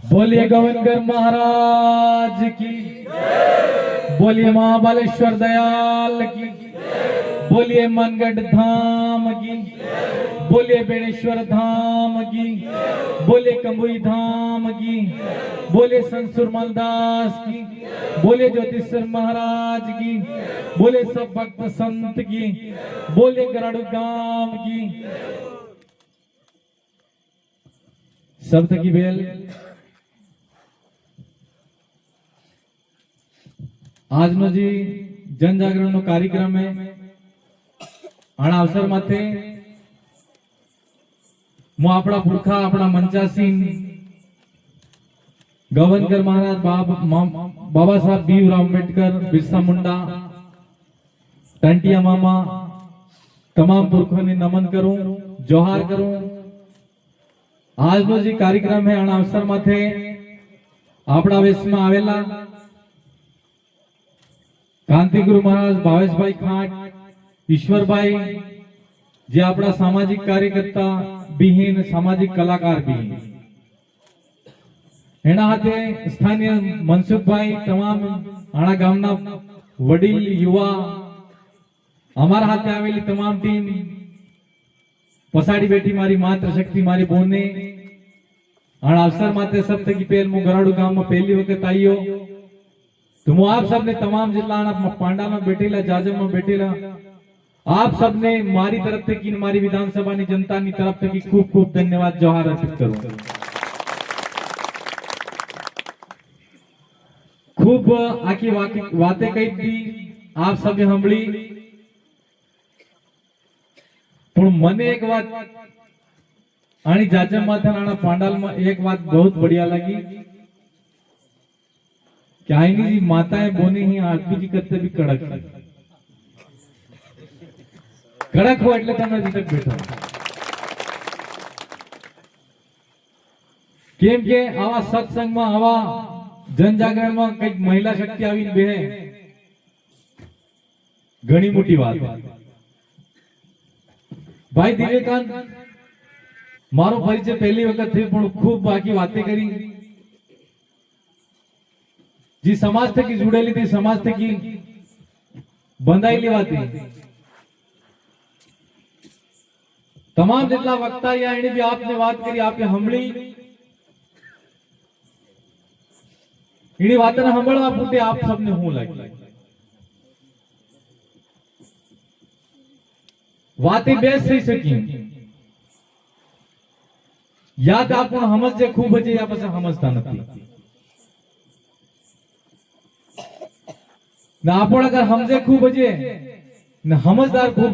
बोलिए गोविंदगढ़ महाराज की, बोलिए महाबलेश्वर दयाल की, बोलिए मनगढ़ धाम की, बोलिए बेणेश्वर धाम की, बोलिए कंबुई धाम की, बोलिए संत सुरमल दास की, बोलिए ज्योतिषर महाराज की, बोले सब भक्त संत की, बोलिए गराड़ू गांव की। शब्द की बेल આજનો જે જનજાગરણનો કાર્યક્રમ है આના અવસર માથે હું આપણા પુરખા આપણા મંચાસી ગવનગર મહારાજ બાબા સાહેબ ભીમરાવ અંબેડકર બિરસા મુંડા ટંટિયા મામા તમામ પુરખોને નમન કરું જોહાર કરું। આજનો જે કાર્યક્રમ है આના અવસર માથે આપણા વેશમાં આવેલા क्रांतिगुरु महाराज भावेश भाई खाट ईश्वर भाई जे अपना सामाजिक कार्यकर्ता बीहीन सामाजिक कलाकार भी एना हाथे स्थानीय मनसुख भाई तमाम आना गामना वडील युवा हमारा हाथे आवेली तमाम टीम पसाड़ी बेटी मारी मातृशक्ति मारी बोने आना अवसर माते सब थकी पहल मु गराड़ू गाम में पहली वक्त आईयो तो मैं आप सबने तमाम जिला पांडा में बैठेला जाजम में बैठेला आप सबने मारी तरफ से की मारी विधानसभा की जनता की तरफ से खूब खूब धन्यवाद जोहार अर्पित करूं। खूब आखी बातें कही थी आप सब हमली मने एक बात आनी जाजम माथा नाना पांडाल में एक बात बहुत बढ़िया लगी कि आईनी जी माताएं बोनी ही आदमी जी करते भी कड़क कड़क हो એટલે તમે હજી તક બેઠા કેમ કે આવા સત્સંગમાં આવા જનજાગરણમાં કઈક મહિલા શક્તિ આવીને બેહે ઘણી મોટી વાત। ભાઈ દિવ્યકાંત મારો પરિચય પહેલી વખત થયો પણ ખૂબ બાકી વાતે કરી जी समाज थकी जुड़ेली थी समाज थकी बंधाईली वाती तमाम जितना वक्ता या एनी भी आपने बात करी आपने हमली इनी बातने संभाळवा पूरते आप सबने हूं लगी वाते बेस थई सकी याद आपण समझे खूब है या पासे समझता नहीं ना आपण अगर समझे खूब है ने समझदार खूब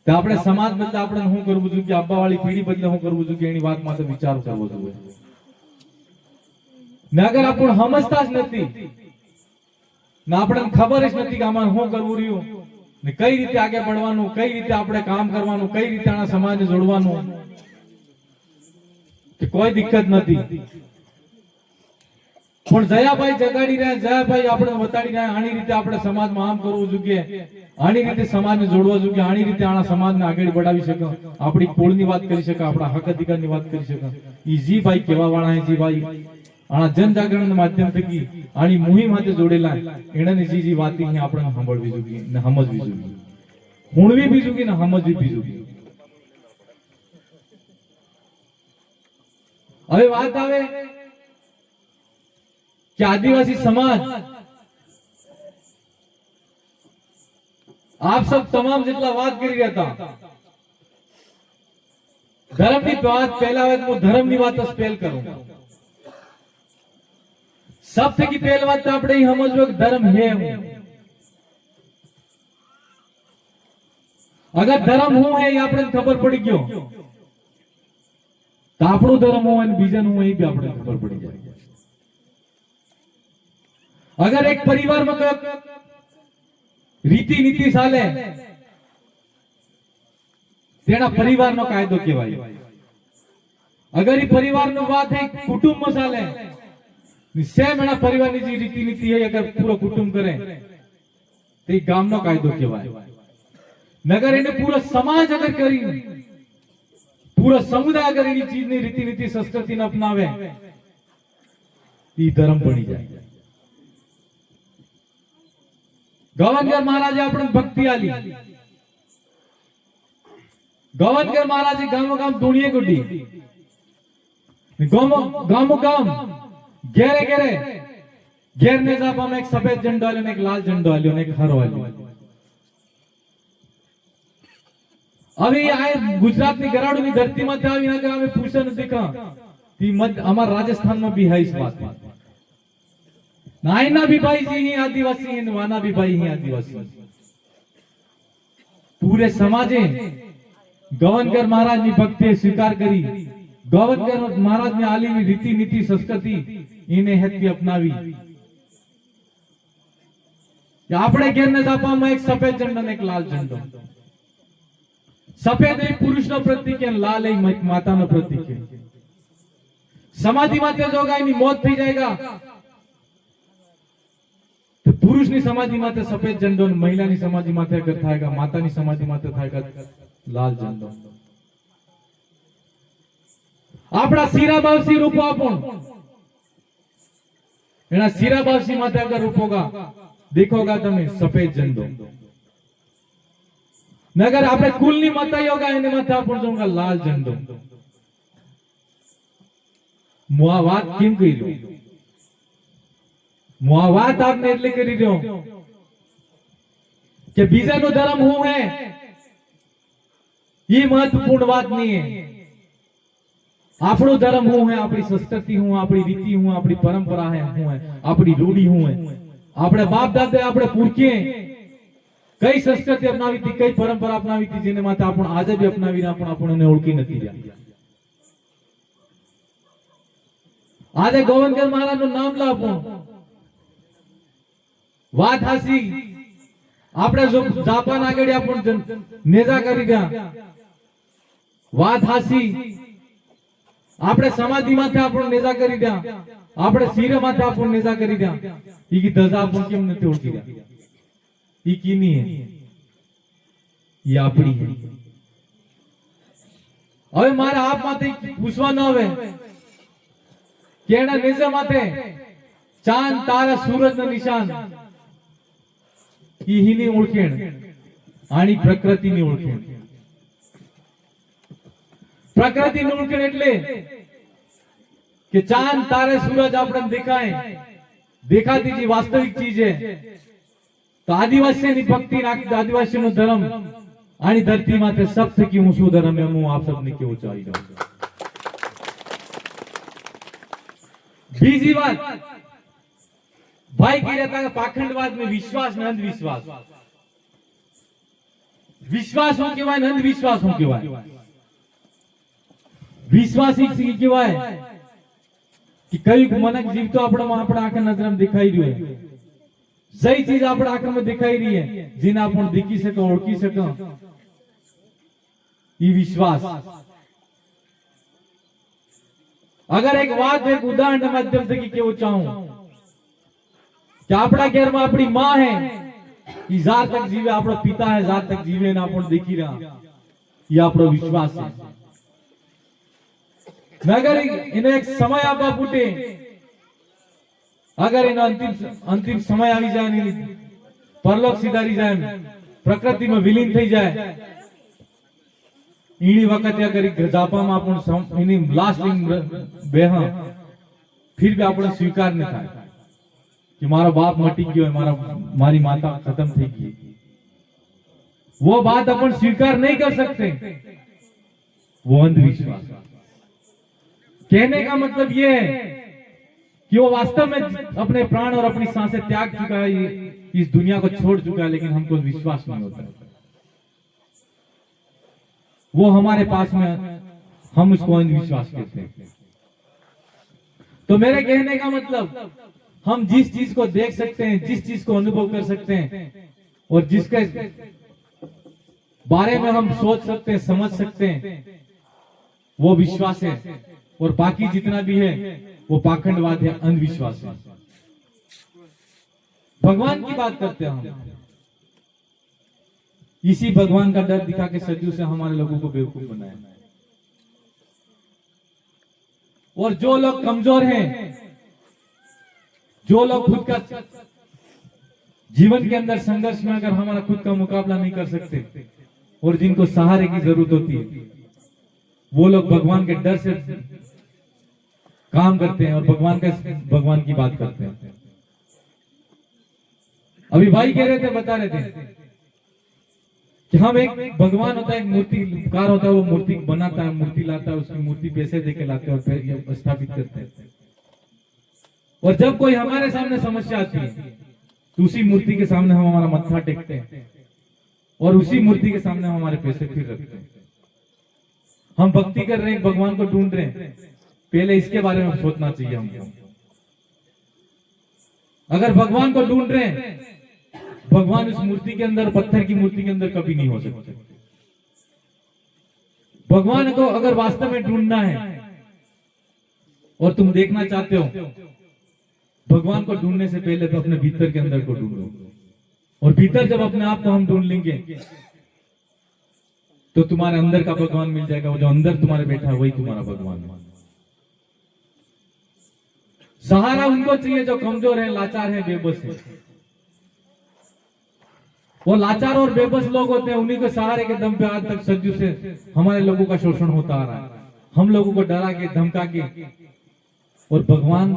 तो આપણે સમાજ બદલે આપણે શું કરવું જોઈએ કે આબા વાળી પીઢી બદલે શું કરવું જોઈએ એની વાત માટે વિચાર કરવો જોઈએ ને અગર આપણે સમજતા જ નથી ને આપણને ખબર જ નથી કે આમાં શું કરવું રહ્યું ને કઈ રીતે આગળ बढ़વાનું કઈ રીતે આપણે કામ કરવાનું કઈ રીતે આના સમાજને જોડવાનું કે કોઈ દિક્કત નથી પણ જયાભાઈ જગાડી રહ્યા જયાભાઈ આપણે બતાડી રહ્યા આની રીતે આપણે સમાજમાં આમ કરવું જોઈએ આની રીતે સમાજને જોડવા જોઈએ આની રીતે આના સમાજને આગળ बढ़ાવી શકે આપણી કોળની વાત કરી શકે આપણા હક અધિકારની વાત કરી શકે ઈ જી ભાઈ કેવા વાળા હે જી ભાઈ આના જનજાગરણના માધ્યમથી આની મુહિમ સાથે જોડેલા એણે જી જી વાત અહીં આપણે સાંભળવી જોઈએ ને સમજવી જોઈએ હુણવી બી જોઈએ ને સમજવી બી જોઈએ। હવે વાત આવે कि आदिवासी समाज आप सब तमाम जितना बात करी रहा था धर्म की बात पहला बात मैं धर्म की बात पहल करूंगा सब थे की पहल बात આપણે સમજવો કે धर्म है હું अगर धर्म હું है ये આપણે ખબર પડી ગયો તો આપણો ધર્મ હું અને બીજાનું હું એ બી આપણે ખબર પડી જાય। अगर एक परिवार में तो रीति नीति साले तेना परिवार नो कायदो केवाय अगर ये परिवार नो बात है कुटुंब में साले सेम एना परिवार नी जी रीति नीति है अगर पूरा कुटुंब करे तो ये गाम नो कायदो केवाय नगर इन्हें पूरा समाज अगर करी पूरा समुदाय अगर इन चीज रीति नीति संस्कृति ने अपनावे ई धर्म बनी जाए। गवनकर महाराजे आपण भक्ति आली। गवनकर महाराजे गामो गाम धूणिये गुड्डी, गामो गाम घेरे घेरे घेरने जापा में एक सफेद झंडो आल्यो ने एक लाल झंडो आल्यो ने एक हरो आल्यो। अभी आए गुजरात ની ગરાડુની ધરતીમાંથી આવીને અગર અમે પૂછો ન દેખા ती मध्य हमारे राजस्थान में भी है इस बात। नाइना भी भाई जी ही आदिवासी हैं, वाना भी भाई ही आदिवासी। पूरे समाजे गवनकर महाराज ની ભક્તિ સ્વીકાર કરી। गवनकर महाराज ने आली रीति नीति संस्कृति इने हेती अपनावी। આપણે ઘેરને જાપામાં એક સફેદ ઝંડો ને એક લાલ ઝંડો। સફેદ એ પુરુષનો પ્રતીક છે, લાલ એ માતાનો પ્રતીક છે। समाधि माते जोगा इनी मौत थी जाएगा तो पुरुष ની समाधि माते सफेद झंडो, महिला ની समाधि माते अगर थाएगा, माता ની समाधि माते थाएगा लाल झंडो। आपड़ा सीरा बावसी रूपो आपण एना सीरा बावसी माते अगर रूपोगा देखोगा तमे सफेद झंडो। नगर आपणे कुलनी माता योगा एने माते आपण जोगा लाल झंडो। मुआ बात केम करी लो? मुआ बात आपने એટલે કરી રહ્યો કે બીજાનો ધર્મ હું હે ये महत्वपूर्ण बात नहीं है। આપણો ધર્મ હું है, આપણી સંસ્કૃતિ હું, આપણી રીતિ હું, આપણી પરંપરા है હું है, આપણી રૂઢી હું है। આપણે બાપ દાદા આપણે પૂરકે કઈ સંસ્કૃતિ અપનાવી હતી, કઈ પરંપરા અપનાવી હતી જેને માટે આપણે આજે બી અપનાવીને આપણને ઓળખી નથી રહ્યા। આજે ગોવનकर महाराज નું નામ લાવો વાત હાસી। આપણે જો જાપાન આગળ આપણ નેજા કરી ગયા વાત હાસી। આપણે સમાધિ માથે આપણ નેજા કરી ગયા, આપણે શિરે માથે આપણ નેજા કરી ગયા। ઈ કી ધજા આપણ કેમ નથી ઓળખી રહ્યા? ઈ કીની હે? ઈ આપણી હે। હવે મારે આપ માથે પૂછવા ન આવે કેના નેજા માથે ચાંદ તારા સૂરજ નું નિશાન ઈ હીની ઓળખેણ આની પ્રકૃતિ ની ઓળખેણ। પ્રકૃતિ ની ઓળખેણ એટલે કે ચાંદ તારે સૂરજ આપણને દેખાય, દેખાતી જે વાસ્તવિક ચીજ है। तो आदिवासी ની ભક્તિ, आदिवासी નો ધર્મ આની ધરતી માથે સબ થકી ઊંચો ધર્મ है। હું આપ सबने કેવું ચાહી જાઉં। बीजी बात भाई की रहता है पाखंडवाद में विश्वास न अंधविश्वास। विश्वास हो केवाय न अंधविश्वास हो केवाय। विश्वास ही केवाय कि कई मनक जीव तो अपना आंख नजर में दिखाई रही है, सही चीज अपना आंख में दिखाई रही है जिन्हें अपन दिखी सको ओळखी सको ये विश्वास। अगर एक बात एक उदाहरण माध्यम से केवू चाहूं कि अपना घर में अपनी मां है, ये जार तक जीवे, अपना पिता है जार तक जीवे ना अपन देखी रहा, ये अपना विश्वास है। अगर इन्हें एक समय आपा फूटे, अगर इन अंतिम समय आई जाए, परलोक सिधारी जाए, प्रकृति में विलीन थी जाए, ईनी वखत अगर जापाમાં आपण એની લાસ્ટ બેહા फिर भी આપણે સ્વીકાર ન થાય कि मारा बाप मटी गयो है, मारी माता खत्म थी गई। वो बात अपन स्वीकार नहीं कर सकते, वो अंधविश्वास। कहने का मतलब ये है कि वो वास्तव में अपने प्राण और अपनी सांसें त्याग चुका है, इस दुनिया को छोड़ चुका है, लेकिन हमको विश्वास नहीं होता। वो हमारे पास में, हम उसको अंधविश्वास कहते हैं। तो मेरे कहने का मतलब हम जिस चीज को देख सकते हैं, जिस चीज को अनुभव कर सकते हैं और जिसके बारे में हम सोच सकते हैं, समझ सकते हैं, वो विश्वास है। और बाकी जितना भी है वो पाखंडवाद है, अंधविश्वास है। भगवान की बात करते हैं हम, इसी भगवान का डर दिखा के सदियों से हमारे लोगों को बेवकूफ बनाया। और जो लोग कमजोर हैं जो लोग खुद का जीवन के अंदर संघर्ष में अगर हमारा खुद का मुकाबला नहीं कर सकते और जिनको सहारे की जरूरत होती है, वो लोग भगवान के डर से काम करते हैं और भगवान की बात करते हैं। अभी भाई कह रहे थे, बता रहे थे कि हम एक भगवान होता है, एक मूर्तिकार होता है, वो मूर्ति बनाता है, मूर्ति लाता है, उसकी मूर्ति पैसे देके लाते हैं और फिर स्थापित करते हैं। और जब कोई हमारे सामने समस्या आती है तो उसी मूर्ति के सामने हम हमारा मत्था टेकते हैं और उसी मूर्ति के सामने हम हमारे पैसे फिर रखते हैं। हम भक्ति कर रहे हैं, भगवान को ढूंढ रहे हैं, पहले इसके बारे में सोचना चाहिए हमको। अगर भगवान को ढूंढ रहे हैं, भगवान उस मूर्ति के अंदर, पत्थर की मूर्ति के अंदर कभी नहीं हो सकते। भगवान को अगर वास्तव में ढूंढना है और तुम देखना चाहते हो, भगवान को ढूंढने से पहले तो अपने भीतर के अंदर को ढूंढो। और भीतर जब अपने आप को हम ढूंढ लेंगे तो तुम्हारे अंदर का भगवान मिल जाएगा। वो जो अंदर तुम्हारे बैठा है वही तुम्हारा भगवान है। सहारा उनको चाहिए जो कमजोर है, लाचार है, बेबस है। वो लाचार और बेबस लोग होते हैं, उन्हीं के सहारे के दम पे आज तक सदियों से हमारे लोगों का शोषण होता आ रहा है। हम लोगों को डरा के, धमका के, और भगवान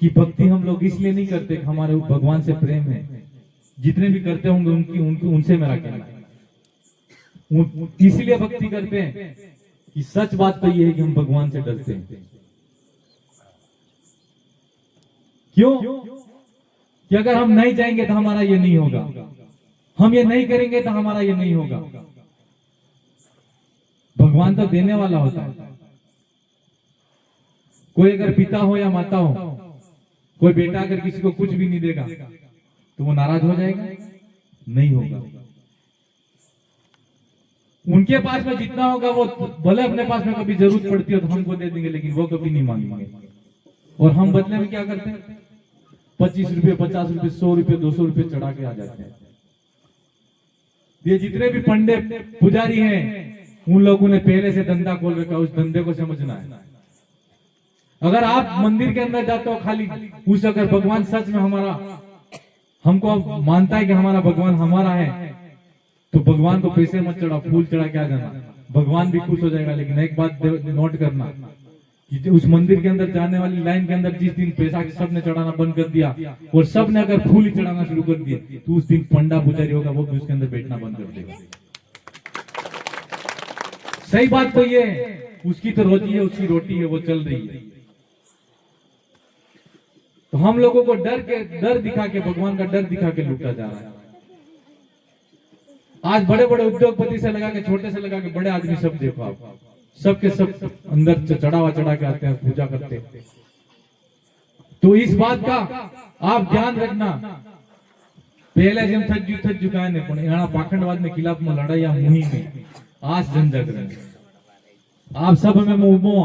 की भक्ति हम लोग इसलिए नहीं करते कि हमारे भगवान से प्रेम है। जितने भी करते होंगे उनसे मेरा कहना है, इसलिए भक्ति करते हैं कि सच बात तो ये है कि हम भगवान से डरते हैं। क्यों? कि अगर हम नहीं जाएंगे तो हमारा ये नहीं होगा, हम ये नहीं करेंगे तो हमारा ये नहीं होगा। भगवान तो देने वाला होता है। कोई अगर पिता हो या माता हो, कोई बेटा अगर किसी को कुछ भी नहीं देगा तो वो नाराज हो जाएगा? नहीं होगा। उनके पास में जितना होगा वो भले अपने पास में कभी जरूरत पड़ती है तो हमको दे देंगे, लेकिन वो कभी नहीं मांगेंगे। और हम बदले में क्या करते हैं? 25 रुपए, 50 रुपए, 100 रुपए, 200 रुपए चढ़ा के आ जाते हैं। ये जितने भी पंडित पुजारी हैं, उन लोगों ने पहले से धंधा खोल रखा, उस धंधे को समझना है। अगर आप मंदिर के अंदर जाते हो खाली उस, अगर भगवान सच में हमको मानता है कि हमारा भगवान हमारा है, तो भगवान को पैसे मत चढ़ा, फूल चढ़ा के आ जाना, भगवान भी खुश हो जाएगा। लेकिन एक बात नोट करना कि उस मंदिर के अंदर जाने वाली लाइन के अंदर जिस दिन पैसा सबने चढ़ाना बंद कर दिया और सबने अगर फूल ही चढ़ाना शुरू कर दिया, तो उस दिन पंडा पुजारी होगा वो भी उसके अंदर बैठना बंद कर देगा। सही बात तो ये है, उसकी तो रोजी है, उसकी रोटी है, वो चल रही है। तो हम लोगों को डर दिखा के, भगवान का डर दिखा के लूटा जा रहा है। आज बड़े बड़े उद्योगपति से लगा के, छोटे से लगा के, बड़े आदमी सब देखो आप, सबके सब अंदर चढ़ा के आते हैं, पूजा करते हैं। तो इस बात का आप ध्यान रखना, पहले જેમ થજ ચુકાય ને, પણ એના પાખંડવાદને ખિલાફમાં લડાઈ મુહિમ આજ જનજાગરણ આપ સબ में ઉભો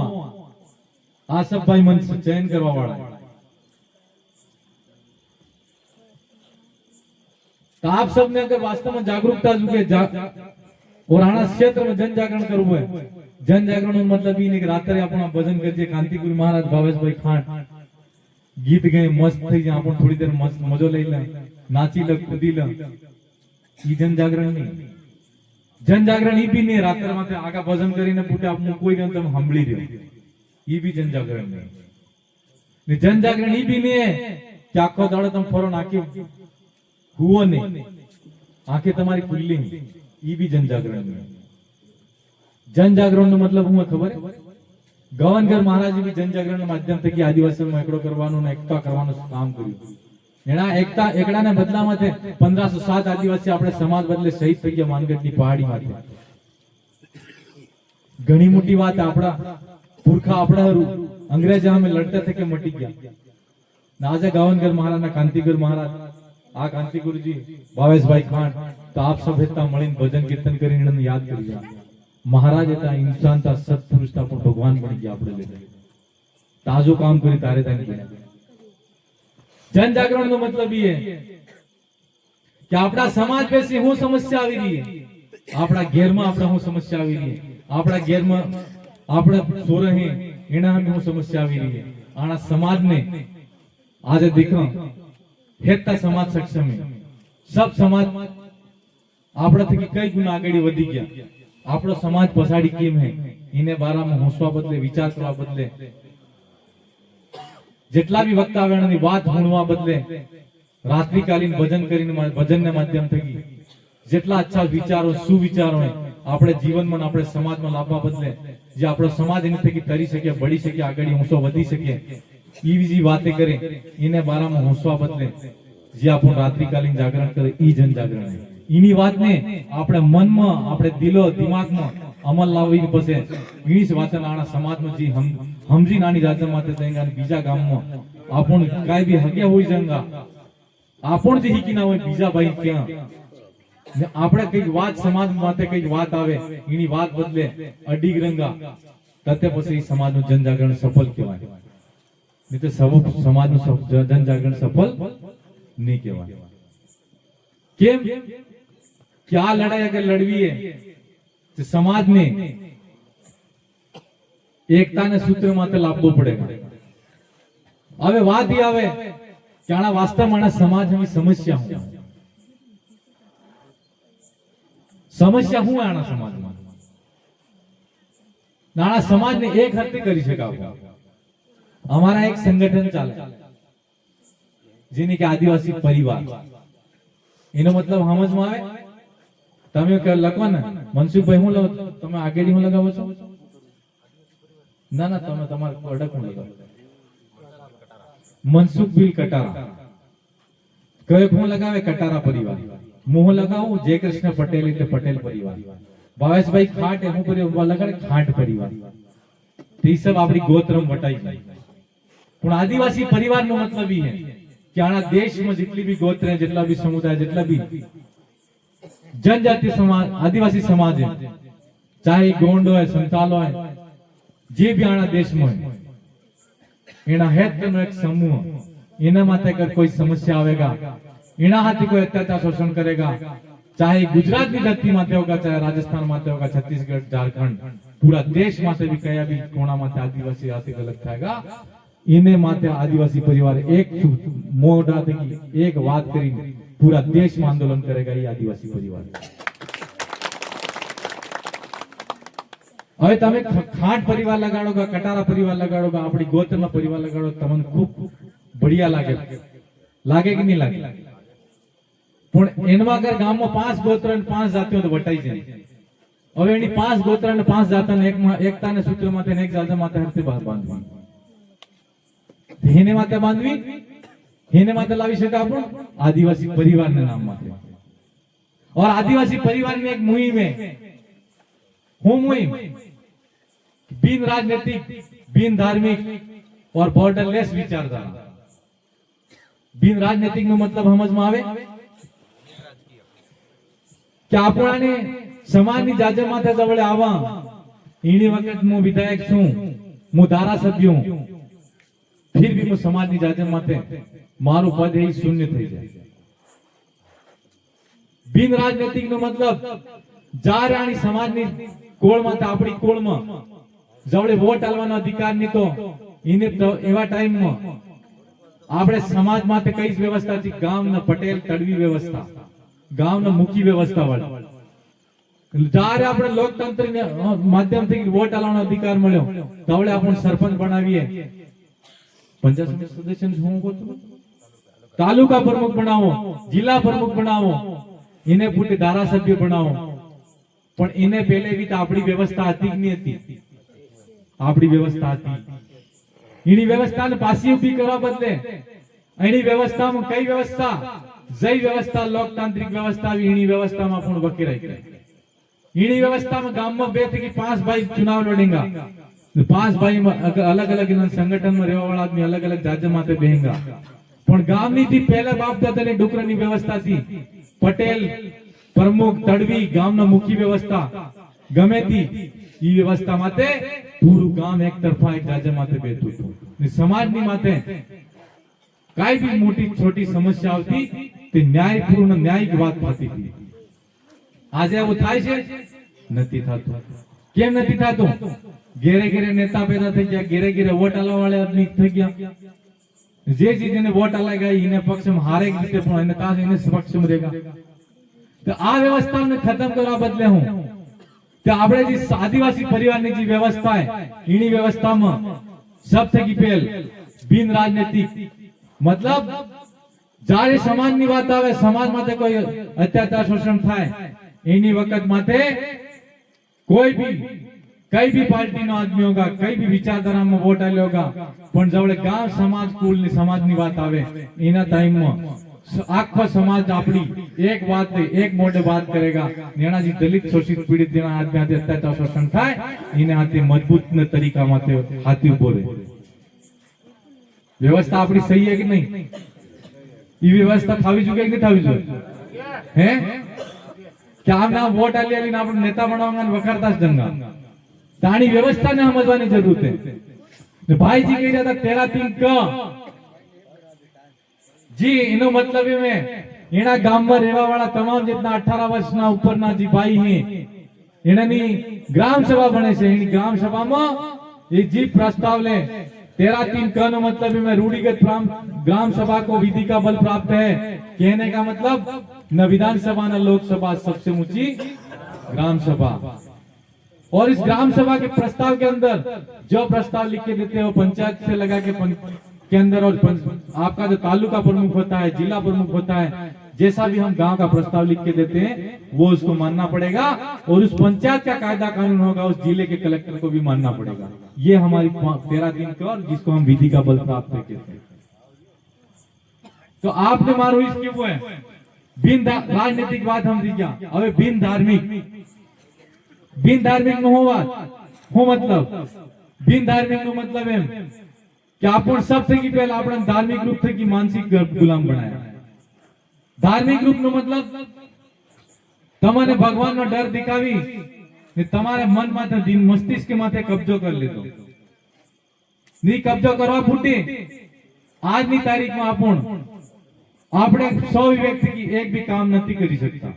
આ सब भाई मन से चयन करवा वाला। तो आप सब ने अगर वास्तव में जागरूकता जुगे और आना क्षेत्र में जन जागरण करવું है, जन जागरण નો મતલબ ઈ નહીં કે રાત્રે આપણો ભજન કરજે, કાંતિગુરુ મહારાજ, ભાવેશભાઈ ખાંટ ગીત ગાય મસ્ત થઈ જાય, આપણે થોડી દેર મસ્ત મજો લઈ લે, નાચી લે, કૂદી લે, ઈ જન જાગરણ નહીં। જન જાગરણ ઈ બી નહીં રાત્રે માથે આગા ભજન કરીને પૂટે આપનું કોઈ ને તમે સાંભળી રહ્યો, ઈ બી જન જાગરણ નહીં। ને જન જાગરણ ઈ બી નહીં કે આખો દાડો તમે ફરો નાખી हुआ नहीं, आंखें तुम्हारी खुली नहीं, ये भी जन जागरण नहीं। जन जागरण નો મતલબ હું ખબર है? ગવનગર મહારાજે भी जन जागरण ના માધ્યમ થકી આદિવાસીઓમાં એકડો કરવાનો ને એકતા કરવાનું કામ કર્યું। એના એકડાને બદલામાં 1507 આદિવાસી આપણે સમાજ બદલે શહીદ થઈ ગયા માનગઢની પહાડી માથે। ઘણી મોટી વાત, આપણા પુરખા આપણા અંગ્રેજ સામે લડતા थे કે મટી ગયા। આજે ગવનગર મહારાજના કાંતિગુરુ મહારાજ, आ कांति गुरु जी, भावेश भाई खान, तो आप सब हेता मळीने भजन कीर्तन करीने याद करी जा। महाराज हेता, इंसान था, सत्पुरुष था, पण भगवान बनी गया आपणे लिए। ताजो काम करी तारे तानी बन्या। जन जागरण नो मतलब ये है कि आपड़ा समाज पे हूँ समस्या आवी रही है, आपड़ा घेर में आपड़ा हूँ समस्या आवी रही है, आपड़ा घेर में आपड़ा सोरे हैं एना हमें हूँ समस्या आवी रही है। आना समाज ने आज देखो हेता समाज सक्षम है सब समाज आपड़ा थकी कई गुना आगे वधी गया आपड़ो समाज पछाड़ी केम है इने बारा में होसवा बदले विचार करवा बदले जेटला भी वक्त आवे एनी बात सुनवा बदले रात्रिकालीन भजन करीने भजन ने माध्यम थकी जेटला अच्छा विचारो सुविचारो આપણે જીવનમાં આપણે સમાજમાં લાવવા બદલે જે આપણો સમાજ એની થકી તરી શકે બળી શકે આગળ ઊંચો વધી શકે ઈ જે વાતે કરે એને બારામાં હોંસવા બદલે જે આપણું રાત્રિકાલીન જાગરણ કરે ઈ જન જાગરણ ઈની વાતને આપણે મનમાં આપણે દિલો દિમાગમાં અમલ લાવવી પડશે ઈની જ વાતને આના સમાજમાં જે સમજી નાની જાતે માતે તેંગા બીજા ગામમાં આપણ કાઈ બી હગ્યા હોઈ જંગા આપણ જે હીકી ના હોય બીજા ભાઈ ક્યાં આપણે કઈ વાત સમાજ માટે કઈ વાત આવે એની વાત બદલે અડીગ રંગા તતે પછી સમાજનું જનજાગરણ સફળ કહેવાય નહીં તો સમાજનું જનજાગરણ સફળ નહીં કહેવાય કેમ કે આ લડાઈ અગર લડવી है તો સમાજને એકતાને સૂત્ર માટે લાવવો પડેगा હવે વાત ઈ આવે કે આના વાસ્તવમાં સમાજની સમસ્યા હું समस्या हूं आना समाज में नाना समाज ने एक हत्ते करी शका हमारा एक संगठन चले जेने के आदिवासी परिवार एनो मतलब समझ में आवे तमे के लखो ने मनसुख भाई हूं लो तमे आगेडी हूं लगावो छो ना ना तमे तमार अडक हूं लगावो मनसुख बिल कटारा कयो हूं लगावे कटारा परिवार मुंह लगाऊं जय कृष्ण पटेल એટલે પટેલ પરિવાર ભાવેશભાઈ ખાટ હું પરિવાર લગાડે ખાટ પરિવાર તે सब આપણી ગોત્રમ વટાઈ જાય પણ આદિવાસી પરિવારનો મતલબ ઈ है કે આના દેશમાં જેટલી બી ગોત્ર है જેટલા બી સમુદાય જેટલા બી जनजाति समाज आदिवासी समाज है चाहे गोंड હોય સંતાલ હોય જે બી આના દેશમાં હોય એના હેતનો એક સમૂહ એના માટે અગર કોઈ સમસ્યા આવેगा इना हाथी कोई अत्याचार शोषण करेगा चाहे गुजरात की धरती माते होगा चाहे राजस्थान माते होगा छत्तीसगढ़ झारखंड पूरा देश माते भी कया भी कोना माते आदिवासी हाथी गलत थाएगा इने माते आदिवासी परिवार एक मोड़ा थी एक बात करी पूरा देश में आंदोलन करेगा ये आदिवासी परिवार હવે તમે ખાટ પરિવાર લગાડોગા કટારા પરિવાર લગાડોગા આપણી ગોત્રના પરિવાર લગાડો તમને ખૂબ બઢિયા લાગે લાગે કે નહીં લાગે પણ એનમાં અગર ગામમાં 5 ગોત્ર અને 5 જાતિઓ તો વટાઈ જાય હવે એની 5 ગોત્ર અને 5 જાતને એકતાને સૂત્ર માથે એક જાત માથે હરતે બાંધવી હેને માથે બાંધવી હેને માથે લાવી શકે આપણો આદિવાસી પરિવારને નામ માથે और आदिवासी परिवार में एक मुहिम है हूं मुहिम बिन राजनीतिक बिन धार्मिक और बॉर्डरलेस विचारधारा बिन राजनीतिक નો મતલબ સમજમાં આવે કે આપણાને સમાજની જાજે માથે જવળે આવા ઈની વખત હું વિધાયક છું હું ધારાસભ્ય હું फिर भी હું સમાજની જાજે માથે મારું પદ એ શૂન્ય થઈ જાય बिन राजनीतिक નો મતલબ જ્યારે આની સમાજની કોળ માથે આપણી કોળમાં જવળે વોટ આલવાનો અધિકાર ની તો ઈને એવા ટાઈમમાં આપણે સમાજ માટે કઈ વ્યવસ્થા થી ગામના પટેલ તડવી વ્યવસ્થા ગામના મુખી વ્યવસ્થા વાળી જ્યારે આપણે લોકતંત્ર માધ્યમથી વોટ આલવાનો અધિકાર મળ્યો તવળે આપણે સરપંચ બનાવીએ પંચાયત સમિતિ સદસ્ય હું કહું તાલુકા પ્રમુખ બનાવો જિલ્લા પ્રમુખ બનાવો એને પૂરી ધારાસભ્ય બનાવો પણ એને પહેલે બી તો આપણી વ્યવસ્થા હતી કે નહીં હતી આપણી વ્યવસ્થા હતી એની વ્યવસ્થાને પાછી ઊભી કરવા બદલે એની વ્યવસ્થામાં કઈ વ્યવસ્થા જઈ વ્યવસ્થા લોકતાંત્રિક વ્યવસ્થા એની વ્યવસ્થામાં પણ વકેરાઈ ગઈ એની વ્યવસ્થામાં ગામમાં 2 થી 5 ભાઈ ચुनाव લડેંગા 5 ભાઈ अलग अलग संगठन में રહેવા વાળા આદમી अलग अलग જાજે માથે બેહેંગા પણ ગામની થી પહેલા બાપ દાદાને ડુકરાની વ્યવસ્થા થી પટેલ प्रमुख तड़वी गामना मुखी व्यवस्था गमे थी ई व्यवस्था माते पूरू गाम एक तरफा एक जाजे माते बेठू ने समाज नी माते काई भी मोटी छोटी समस्या आवती ते न्यायपूर्ण न्यायिक बात थती थी आज वो थाय छे नथी थातो केम नथी थातो घेरे घेरे नेता पैदा થઈ ગયા घेरे घेरे वोट आलवा वाले आदमी થઈ ગયા જે ચીજ એને વોટ અલાગા એને પક્ષમાં હારે રીતે પણ એને કાશ એને પક્ષમાં રહેગા તો આ વ્યવસ્થાને ખતમ કરવા બદલે હું કે આપણે જે આદિવાસી પરિવારની જે વ્યવસ્થા છે એની વ્યવસ્થામાં સબ થકી પહેલ બિન રાજનૈતિક મતલબ જ્યારે સમાજની વાત આવે સમાજ માટે કોઈ અત્યાચાર શોષણ થાય એની વખત માટે કોઈ ભી કઈ भी पार्टी નો आदमी होगा कई भी विचारधाराમાં वोट आल्यो होगा પણ જવળે ગામ સમાજ કુલ ની સમાજની વાત આવે એના ટાઈમમાં આખો સમાજ આપણી એક વાત એક મોઢે વાત કરેગા નેણાજી દલિત શોષિત પીડિત જેના આદમી હાથે અત્યાચાર શોષણ થાય એને હાથે મજબૂત ને તરીકા માટે હાથી ઉભો રહે વ્યવસ્થા આપણી સહી છે કે નહીં એ વ્યવસ્થા થવી જોઈએ કે નહીં થવી જોઈએ હે કે આમ ના વોટ આલી આલીને આપણે નેતા બનાવવાના વખારતા જ જંગા તાણી વ્યવસ્થાને સમજવાની જરૂર છે ને ભાઈજી કહી રહ્યા હતા 13 ક જી એનો મતલબ એ મેં એના ગામમાં રહેવા વાળા તમામ જેટલા 18 વર્ષના ઉપરના જે ભાઈ હે એનાની ગ્રામ સભા બને છે એની ગ્રામ સભામાં એ जी प्रस्ताव ले 13 क નો मतलब में रूढ़िगत ग्राम सभा को विधि का बल प्राप्त है कहने का मतलब न विधानसभा न लोकसभा सबसे ऊंची ग्राम सभा और इस ग्राम सभा के प्रस्ताव के अंदर जो प्रस्ताव लिख के देते हैं वो पंचायत से लगा के अंदर और आपका जो तालुका प्रमुख होता है जिला प्रमुख होता है जैसा भी हम गांव का प्रस्ताव लिख के देते हैं वो उसको मानना पड़ेगा और उस पंचायत का कायदा कानून होगा उस जिले के कलेक्टर को भी मानना पड़ेगा ये हमारी 13 क जिसको हम विधि का बल प्राप्त कहते हैं तो आपने मारो इसके वो है बिन राजनीतिक बात हम दिया હવે बिन धार्मिक નો હું मतलब बिन धार्मिक નો मतलब એમ કે આપણ સબ થકી પહેલા આપણે ધાર્મિક રૂપ થકી માનસિક ગુલામ બનાયા धार्मिक रूप નો मतलब તમને ભગવાનનો ડર દેખાવી ને તમારા મન માથે દિન મસ્તિષ્ક માથે કબજો કરી લીધો ની કબજો કરવા ફૂટી આજની તારીખમાં આપણે 100 વ્યક્તિ की एक भी काम નથી કરી શકતા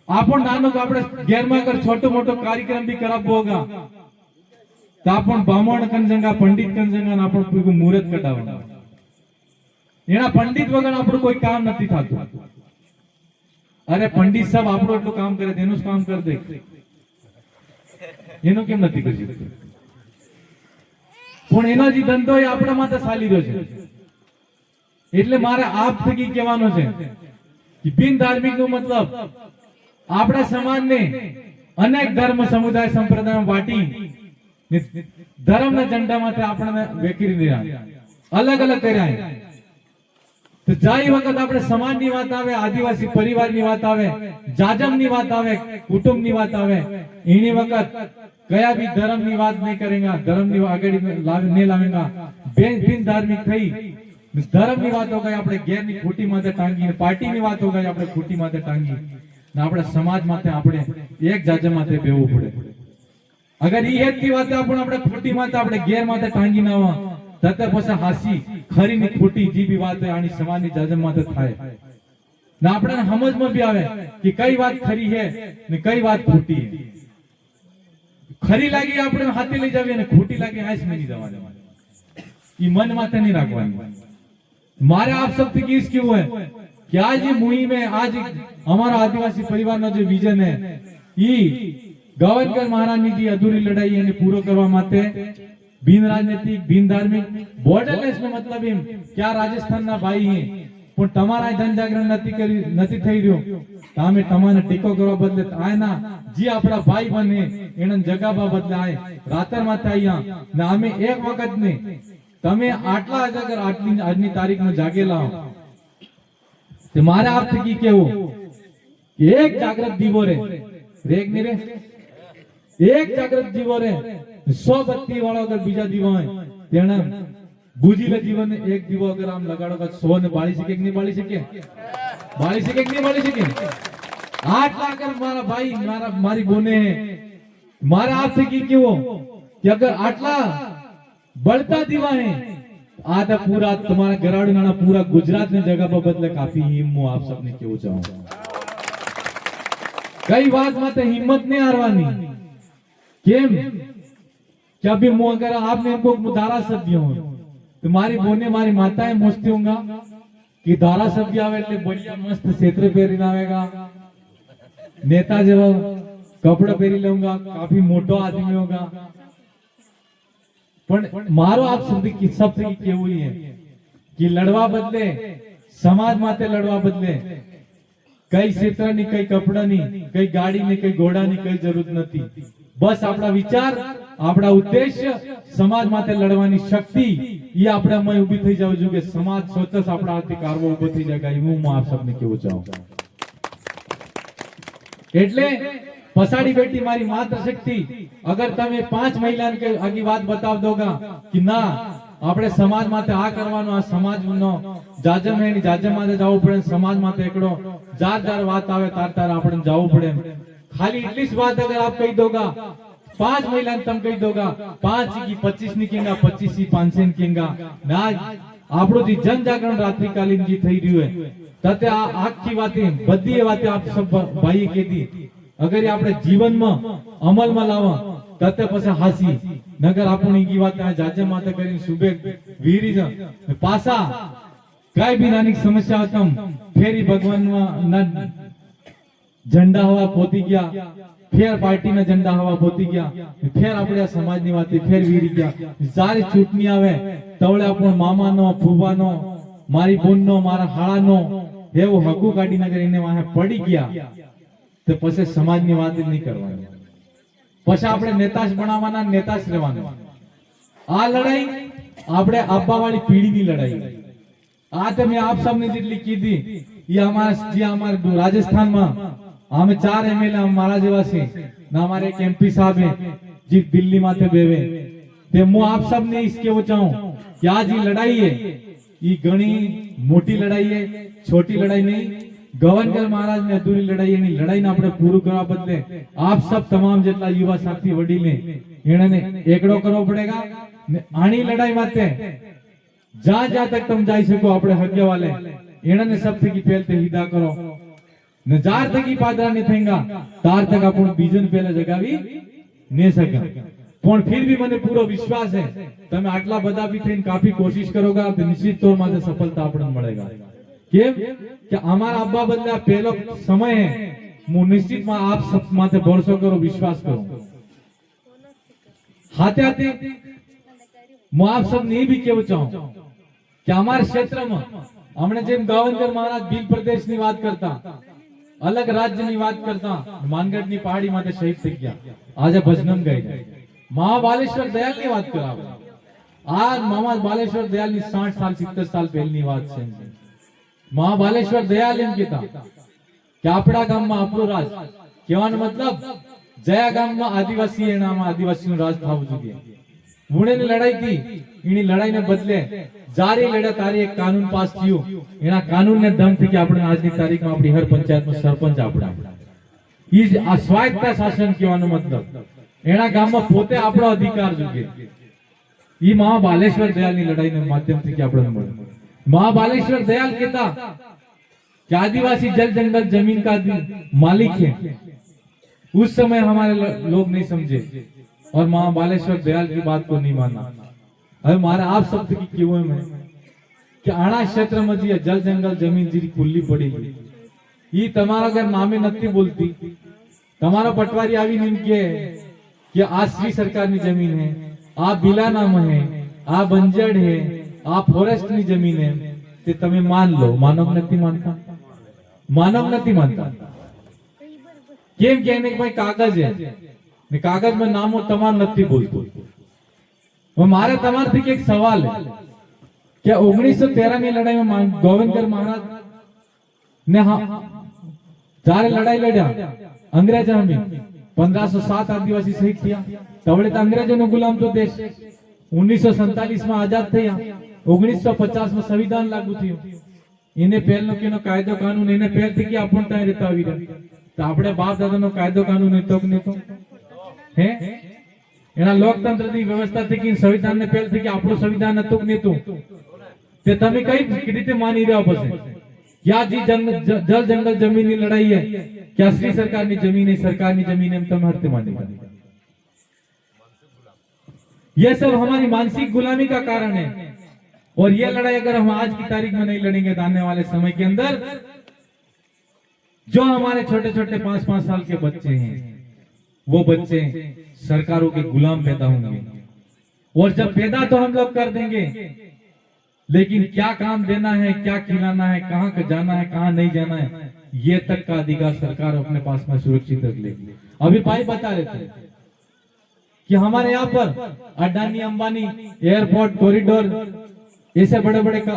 आपण नानो तो આપણે ઘેરમાં અગર छोटो मोटो कार्यक्रम भी करावो होगा तो आपण ब्राह्मण कंजंगा पंडित कंजंगा ने आपण કોઈ મુહૂર્ત કઢાવવાનું એના પંડિત વગર આપણું કોઈ કામ નથી થતું અરે પંડિત સાહેબ આપણું એટલું કામ કરે તેનું જ કામ કરી દે એનું કેમ નથી કરી શકતું પણ એનો જે ધંધો એ આપણા માટે ચાલી રહ્યો છે એટલે મારે આપ થકી કહેવાનો છે કે બિન ધાર્મિક નો મતલબ આપણા સમાજને અનેક ધર્મ સમુદાય સંપ્રદાય વાટી ધર્મના ઝંડા માટે આપણને વેકરી રહ્યા અલગ અલગ કર્યા तो जाई वक्त આપણે સમાજની વાત આવે આદિવાસી પરિવારની વાત આવે જાજમની વાત આવે કુટુંબની વાત આવે એની વખત કયા भी ધર્મની વાત નહીં કરેગા ધર્મની આગળ નહીં લાવેગા બિન ધાર્મિક થઈ ધર્મની વાત हो गई આપણે ઘેરની ખોટી માથે ટાંગી પાર્ટીની વાત हो गई આપણે ખોટી માથે ટાંગી ને આપણે સમાજ માથે આપણે એક જાજમ માથે બેવું પડે અગર ઈ હેતની વાત આપણે ખોટી માથે આપણે ઘેર માથે ટાંગી ના આવા तथा પછી હાસી ખરી ની ખોટી જી भी વાત है આની સમાજની જાજમ માથે થાય ને આપણને સમજમાં भी આવે કે કઈ વાત ખરી છે ને કઈ વાત ખોટી છે ખરી લાગી આપણે હાથે લઈ જાવી અને ખોટી લાગી આંસ में नहीं જવાની ઈ મન માથે नहीं રાખવાની મારે આપ सबसे की इसकी वो है कि आज ये मुहिम में आज हमारा आदिवासी परिवार નો जो विजन है ઈ ગવર્નર મહારાજની जी अधूरी लड़ाई એને પૂરો કરવા માટે बिन राजनीतिक बिन धार्मिक बॉर्डरलेस નો મતલબ એમ કે આ રાજસ્થાનના ભાઈ હે પણ તમારા જનજાગરણ નથી થઈ રહ્યો તમે તમારે ટેકો કરવા બદલે આયના જે આપણા ભાઈ બને એને જગાબા બદલે આય રાતર માથે આયા ને અમે એક વખત ને તમે આટલા અગર આટલી આજની તારીખમાં જાગેલા હો તે મારે આપ થકી કેવું એક જાગૃત દીવો રે રેગ ની રે એક જાગૃત દીવો રે 100 बत्ती वाला अगर बीजा दीवा है तेना बुझीले जीवन ने एक दीवा अगर हम लगाड़ो का 100 ने बाળી શકે કે નહીં બાળી શકે કે નહીં બાળી શકે આટલા અગર મારા ભાઈ મારી બોને મારા આપ से की કેવો कि अगर आटला बढ़ता दीवा है आधा पूरा तुम्हारा गराड़ी नाना पूरा गुजरात ने जगह पर बदले काफी हिम्मत आप सबने केવું चाहो कई बात माते हिम्मत नहीं हारवानी केम कि अभी अगर आपने इनको धारासभ्य हो तो मारी बोने मारी माताएं मोस्ती होंगा कि धारासभ्य आवे એટલે बढ़िया मस्त क्षेत्र પહેરીને આવેગા, नेता જેવા कपड़े પહેરી લઉંगा, काफी मोटो आदमी होगा। પણ મારો આપ સુધી કિસ્સા કેવું છે કે લડવા બદલે સમાજ માટે લડવા બદલે કઈ ક્ષેત્રની કઈ કપડાની કઈ ગાડીની કઈ ઘોડાની કઈ જરૂર નથી। બસ આપણા વિચાર આપણા ઉદ્દેશ્ય સમાજ માટે લડવાની શક્તિ એ આપણામાં ઊભી થઈ જવું જોઈએ કે સમાજ સ્વતઃ આપણા હાથથી કારવો ઊભો થઈ જાય। હું આપ સૌને કહેવું ચાહું એટલે पसाड़ी बेटी मारी मातृशक्ति अगर तमे 5 महिलाने के आगी बात बताव दोगा कि ना આપણે સમાજ માટે આ કરવાનો, આ સમાજનો જાજમ હે ની જાજમ માટે જવું પડે, સમાજ માટે એકડો જાર વાત આવે તાર આપણે જવું પડે। ખાલી એટલી જ વાત अगर आप कही दोगा 5 महिला ने तुम कही दोगा 5 की 25 ની કેંગા 25 की 500 ની કેંગા ના। આપણો જે જનજાગરણ રાત્રિકાલીન જે થઈ રહ્યું હે તતે આ આખી વાતે બધી એ વાતે આપ सब ભાઈ કીધી अगर આપણે જીવનમાં અમલમાં લાવવા તતે પછી હાસી નગર આપણી કી વાત જાજે માતે કરીને સુબે વીરી જ પાસા કઈ બી નાની સમસ્યા તમ ફેરી ભગવાનના झंडा हवा पोती गया, फिर पार्टी ना झंडा हवा पोती गया, फिर अपने समाज ની વાતે ફેર વીરી ગયા। સારી ચૂંટણી આવે તવળે આપણો મામાનો ફૂવાનો મારી બોનનો મારા હાળાનો એવો હકુ કાઢી નગર એને વાહે પડી ગયા तो પછી સમાજની વાત જ નહીં કરવાની। પછી આપણે નેતા જ બનાવવાના, નેતા જ રહેવાના। આ લડાઈ આપણે આપવાવાળી પીઢીની લડાઈ। આ તમે આપ સૌને જેટલી કીધી એ અમારા જે અમારા રાજસ્થાનમાં અમે 4 એમએલએ અમારા જેવા છે ના, અમારે એક એમપી સાહેબ है जी दिल्ली माथे बेवे ते હું આપ સૌને इस કેવું ચાહું કે આ જે લડાઈ है ये ઘણી મોટી લડાઈ है, छोटी लड़ाई नहीं। गवर्नर महाराज ने अधूरी लड़ाई एनी लड़ाई ने આપણે પૂરું કરવા બદલે આપ सब तमाम જેટલા યુવા સાથી વડીલે એણે એકડો કરવો પડેગા ને આની લડાઈ માટે જ્યાં તક તમે જઈ શકો આપણે હગ્યા વાલે એણે સબથી પહેલતે હિદા કરો ને જાર તકી પાદરા ને થેંગા તાર તક આપણો બીજન પહેલા જગાવી ને સકા। પણ फिर भी મને પૂરો વિશ્વાસ है તમે આટલા બધા બી થઈને કાફી કોશિશ કરોગા તો નિશ્ચિત તौर માટે સફળતા આપણને મળેગા। કેમ કે અમારા અબ્બા બદલે પહેલો સમય है, હું નિશ્ચિત માં આપ सब माथे भरोसा करो, विश्वास करो। हाथे हाथे હું આપ सबने એ બી કહેવું ચાહું કે અમારા ક્ષેત્રમાં हमने જેમ ગાવંદર મહારાજ ભીલ પ્રદેશની વાત કરતા, અલગ રાજ્યની વાત કરતા, માનગઢની પહાડી માથે શહીદ થઈ ગયા, આજે ભજનમ ગઈ મહાબાલેશ્વર દયાલની વાત કરાવે। આ મહાબાલેશ્વર દયાલની 60 साल 70 साल પહેલની વાત છે। મહાબાલેશ્વર દયાલ એમ કહેતા કે આપણા ગામમાં આપણો રાજ કહેવાનો મતલબ જયા ગામમાં આદિવાસી એનામાં આદિવાસીનું રાજ થવું જોઈએ। મુણેની લડાઈ થી એની લડાઈને બદલે જારી લડે તારી એક કાનૂન પાસ થયું, એના કાનૂનને દમથી કે આપણે આજની તારીખમાં આપણી હર પંચાયતનો સરપંચ આપણા ઈ આ સ્વાયત્ત શાસન કહેવાનો મતલબ એના ગામમાં પોતે આપણો અધિકાર જોઈએ। ઈ મહાબાલેશ્વર દયાલની લડાઈના માધ્યમથી કે આપણે મળે। महाबालेश्वर दयाल कहता कि आदिवासी जल जंगल जमीन का मालिक है। उस समय हमारे लोग नहीं समझे और महाबालेश्वर दयाल की बात को नहीं माना। अब मारे आप सब की क्यों है मैं कि आना क्षेत्र में जी जल जंगल जमीन जी खुली पड़ेगी, ये तमारा अगर नामे नती बोलती तमारा पटवारी आवी नहीं कि आ श्री सरकार की जमीन है, आ बिला नाम है, आ बंजड़ है, आप फॉरेस्ट ની જમીન है તે તમે માન લો। માનવ નથી માનતા, માનવ નથી માનતા। કેમ કે એને કોઈ કાગજ है ને કાગજ में નામો તમાર નથી બોલતો। હવે મારે તમારથી એક સવાલ है કે 1913 ની લડાઈમાં ગોવિંદગર મહારાજ ને જ્યારે લડાઈ લડ્યા અંગ્રેજો સામે 1507 આદિવાસી શહીદ થયા, તવળે તો અંગ્રેજોનો ગુલામ તો દેશ 1947 માં આઝાદ થયા, 1950 में संविधान लागू थयो। इने पहलनो केनो कायदो कानून इने पहल थी कि आपण ત્યાં રહેતા આવી રહ્યા તો આપણે બાપ દાદાનો કાયદો કાનૂન નતો કે નતો હે એના લોકતંત્રની વ્યવસ્થા થી કે સંવિધાનને પહેલ થી કે આપણું સંવિધાન નતું કે નતું તે તમે કઈ રીતે માની રહ્યા પછી क्या जी जल जंगल जमीन की लड़ाई है, क्या श्री सरकार की जमीन है, सरकार की जमीन है, तुम हरते मानेगा। ये सब हमारी मानसिक गुलामी का कारण है और ये लड़ाई अगर हम आज की तारीख में नहीं लड़ेंगे तो आने वाले समय के अंदर जो हमारे छोटे छोटे 5-5 साल के बच्चे हैं, वो बच्चे सरकारों के गुलाम पैदा होंगे। और जब पैदा तो हम लोग कर देंगे, लेकिन क्या काम देना है, क्या खिलाना है, कहाँ जाना है, कहाँ नहीं जाना है, ये तक का अधिकार सरकार अपने पास में सुरक्षित रख लेगी। अभी भाई बता रहे थे कि हमारे यहाँ पर अडानी अंबानी एयरपोर्ट कॉरिडोर ऐसे बड़े बड़े का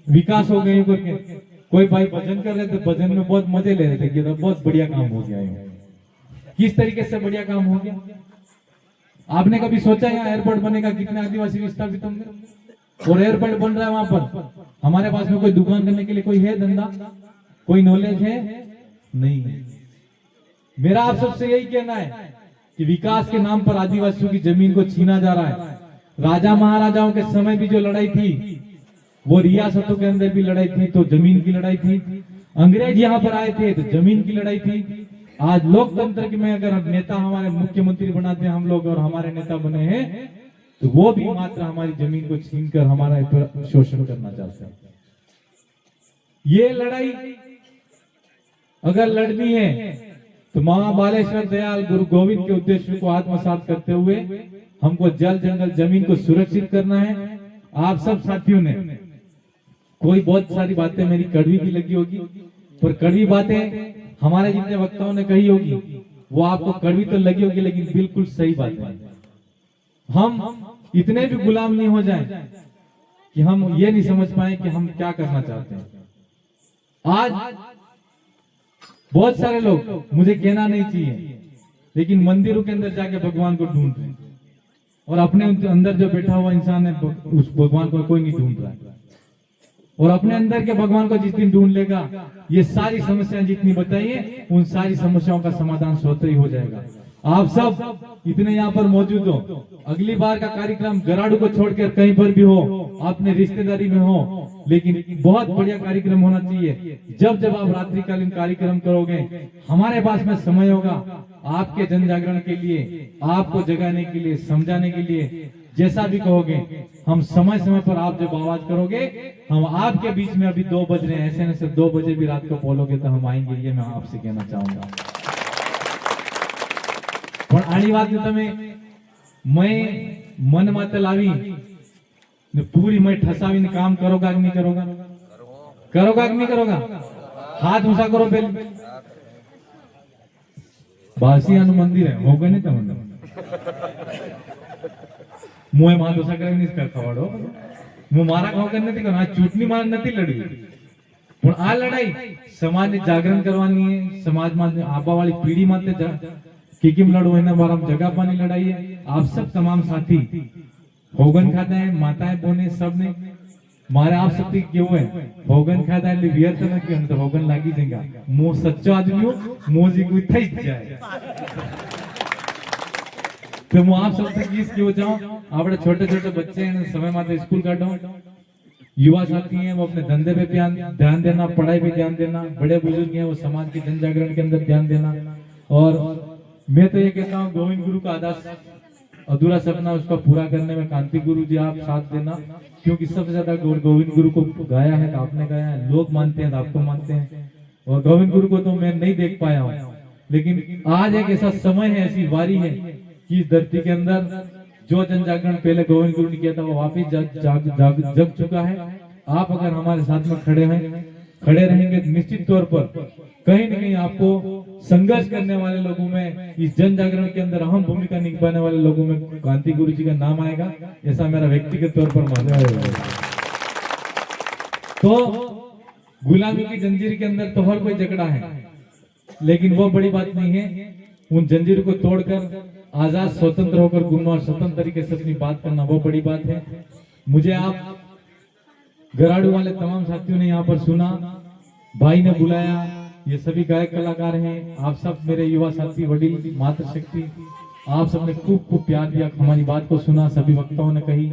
विकास हो गए करके कोई भाई भजन कर रहे थे, भजन में बहुत मजे ले रहे थे कि बहुत बढ़िया काम हो गया है। किस तरीके से बढ़िया काम हो गया? आपने कभी सोचा यहाँ एयरपोर्ट बनेगा, कितने आदिवासी विस्थापित होंगे? और एयरपोर्ट बन रहा है वहां पर, हमारे पास में कोई दुकान करने के लिए कोई है धंधा, कोई नॉलेज है? नहीं। मेरा आप सबसे यही कहना है कि विकास के नाम पर आदिवासियों की जमीन को छीना जा रहा है। राजा महाराजाओं के समय भी जो लड़ाई थी वो रियासतों के अंदर भी लड़ाई थी, तो जमीन की लड़ाई थी। अंग्रेज यहाँ पर आए थे तो जमीन की लड़ाई थी। आज लोकतंत्र के में अगर नेता हमारे मुख्यमंत्री बनाते हैं हम लोग और हमारे नेता बने हैं, तो वो भी मात्र हमारी जमीन को छीनकर हमारा शोषण करना चाहते हैं। ये लड़ाई अगर लड़नी है तो महाबालेश्वर दयाल गुरु गोविंद के उद्देश्य को आत्मसात करते हुए हमको जल जंगल जमीन को सुरक्षित करना है। आप सब साथियों ने कोई बहुत सारी बातें मेरी कड़वी भी लगी होगी, पर कड़वी बातें हमारे जितने वक्ताओं ने कही होगी वो आपको कड़वी तो लगी होगी, लेकिन बिल्कुल सही बात है। हम इतने भी गुलाम नहीं हो जाएं कि हम ये नहीं समझ पाए कि हम क्या करना चाहते हैं। आज बहुत सारे लोग, मुझे कहना नहीं चाहिए, लेकिन मंदिरों के अंदर जाके भगवान को ढूंढ रहे हैं और अपने अंदर जो बैठा हुआ इंसान है उस भगवान को कोई नहीं ढूंढ रहा है। और अपने अंदर के भगवान को जिस दिन ढूंढ लेगा, ये सारी समस्याएं जितनी बताइए उन सारी समस्याओं का समाधान स्वतः ही हो जाएगा। आप सब इतने यहाँ पर मौजूद हो, अगली बार का कार्यक्रम गराडू को छोड़कर कहीं पर भी हो, अपने रिश्तेदारी में हो, लेकिन बहुत बढ़िया कार्यक्रम होना चाहिए। जब जब आप रात्रिकालीन कार्यक्रम करोगे, हमारे पास में समय होगा आपके जन जागरण के लिए, आपको जगाने के लिए, समझाने के लिए। जैसा भी कहोगे हम समय समय पर, आप जब आवाज करोगे हम आपके बीच में। अभी 2 बज रहे हैं, ऐसे ऐसे 2 बजे भी रात को बोलोगे तो हम आएंगे, ये मैं आपसे कहना चाहूंगा। પણ આની વાત તમે मैं मन माते लावी ने पूरी मैं ठसावीने काम करोगा कि नहीं करोगा? करोगा कि नहीं करोगा? हाथ ऊंचा करो पहले। बासियानु मंदिर है होगा नहीं તમને મોય માથું ઊંચા કરીને જ કરતા વાળો હું મારા વગર નથી કરવાનો। આ ચૂંટણી માં નથી લડવી, પણ આ લડાઈ સમાજને જાગરણ કરવાની है। સમાજમાં આબાવાળી પીઢી માટે કેમ લડવું એના બારામાં જગાવવાની લડાઈ है। आप सब तमाम साथी होगन खाता है, माताएं बोने सबने मारे आप सबकी क्यों है होगन खाता है व्यर्थ न क्यों तो होगन लागी देगा। मो सच्चो आदमी हो मोजी कोई थई जाए तो मैं आप सबसे किस क्यों जाऊं। आपने छोटे छोटे बच्चे हैं, समय माते स्कूल काटो, युवा साथी हैं वो अपने धंधे पे ध्यान देना, पढ़ाई पे ध्यान देना, बड़े बुजुर्ग हैं वो समाज के जन जागरण के अंदर ध्यान देना। और मैं तो ये कहता हूँ गोविंद गुरु का आदर्श अधूरा सपना उसका पूरा करने में कांति गुरु जी आप साथ देना, क्योंकि सबसे ज्यादा गोविंद गुरु को गाया है तो आपने गाया है, लोग मानते हैं तो आपको मानते हैं। और गोविंद गुरु को तो मैं नहीं देख पाया हूँ, लेकिन आज एक ऐसा समय है, ऐसी वारी है कि इस धरती के अंदर जो जन जागरण पहले गोविंद गुरु ने किया था वो वापिस जग चुका है। आप अगर हमारे साथ में खड़े रहेंगे निश्चित तौर पर कहीं न कहीं आपको संघर्ष करने वाले लोगों में, इस जन जागरण के अंदर अहम भूमिका निभाने वाले लोगों में कांति गुरु जी का नाम आएगा, ऐसा मेरा व्यक्तिगत तौर पर मानना है। तो गुलामी की जंजीर के अंदर तो हर कोई जकड़ा है, लेकिन वो बड़ी बात नहीं है। उन जंजीर को तोड़कर आजाद स्वतंत्र होकर घूमना और स्वतंत्र तरीके से अपनी बात करना वो बड़ी बात है। मुझे आप गराडू वाले तमाम साथियों ने यहाँ पर सुना, भाई ने बुलाया, ये सभी गायक कलाकार हैं, आप सब मेरे युवा साथी, वडील, मातृशक्ति, आप सबने खूब प्यार दिया, हमारी बात को सुना, सभी वक्ताओं ने कही।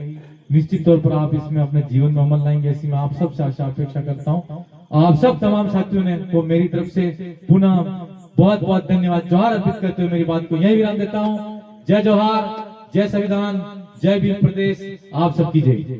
निश्चित तौर पर आप इसमें अपने जीवन में अमल लाएंगे, ऐसी मैं आप सब से आशा अपेक्षा करता हूँ। आप सब तमाम साथियों ने तो मेरी तरफ से पुनः बहुत बहुत धन्यवाद जोहार अर्पित करते हुए मेरी बात को यही विराम देता हूँ। जय जोहार, जय संविधान, जय भीम प्रदेश, आप सबकी जय।